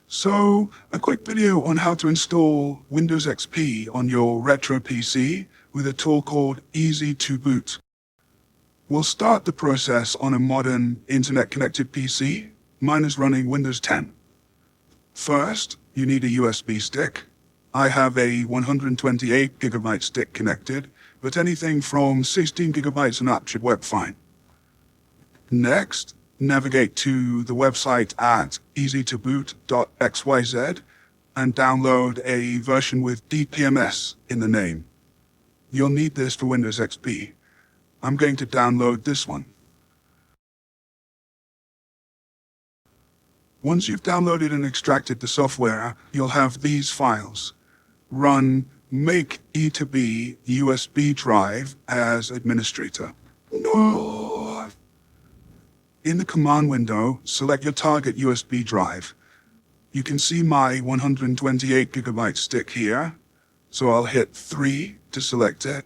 So, a quick video on how to install Windows XP on your retro PC with a tool called Easy2Boot. We'll start the process on a modern internet-connected PC. Mine is running Windows 10. First, you need a USB stick. I have a 128GB stick connected, but anything from 16GB and up should work fine. Next, navigate to the website at easy2boot.xyz and download a version with DPMS in the name. You'll need this for Windows XP. I'm going to download this one. Once you've downloaded and extracted the software, you'll have these files. Run make E2B USB drive as administrator. No. In the command window, select your target USB drive. You can see my 128GB stick here, so I'll hit 3 to select it,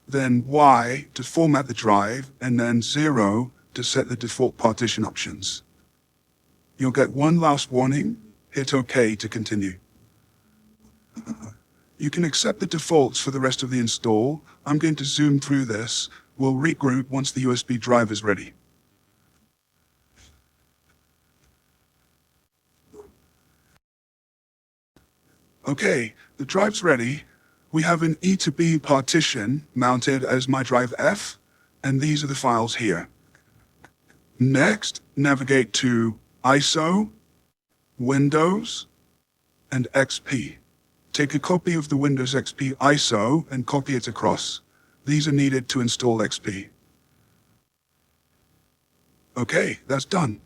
then Y to format the drive, and then 0 to set the default partition options. You'll get one last warning. Hit OK to continue. You can accept the defaults for the rest of the install. I'm going to zoom through this. We'll regroup once the USB drive is ready. Okay, the drive's ready. We have an E2B partition mounted as my drive F, and these are the files here. Next, navigate to ISO, Windows, and XP. Take a copy of the Windows XP ISO and copy it across. These are needed to install XP. Okay, that's done.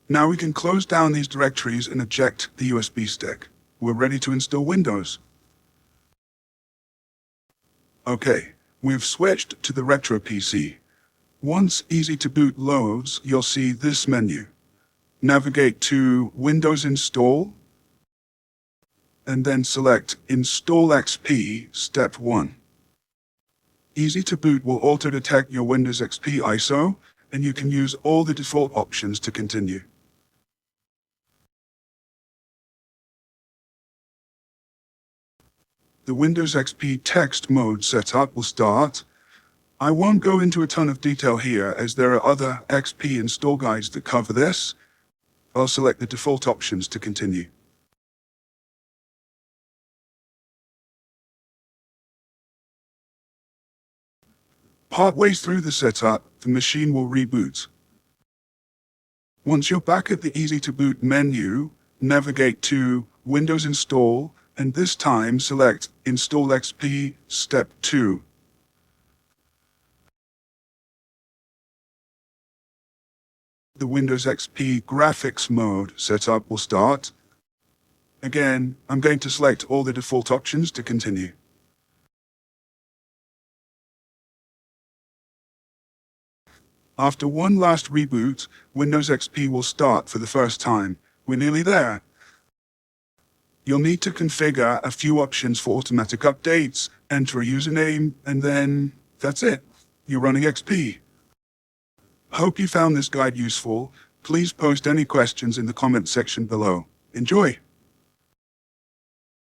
Now we can close down these directories and eject the USB stick. We're ready to install Windows. Okay, we've switched to the retro PC. Once Easy2Boot loads, you'll see this menu. Navigate to Windows Install, and then select Install XP Step 1. Easy2Boot will auto-detect your Windows XP ISO, and you can use all the default options to continue. The Windows XP text mode setup will start. I won't go into a ton of detail here as there are other XP install guides that cover this. I'll select the default options to continue. Partway through the setup, the machine will reboot. Once you're back at the Easy2Boot menu, navigate to Windows Install, and this time select Install XP Step 2. The Windows XP graphics mode setup will start. Again, I'm going to select all the default options to continue. After one last reboot, Windows XP will start for the first time. We're nearly there. You'll need to configure a few options for automatic updates, enter a username, and then that's it. You're running XP. Hope you found this guide useful. Please post any questions in the comment section below. Enjoy!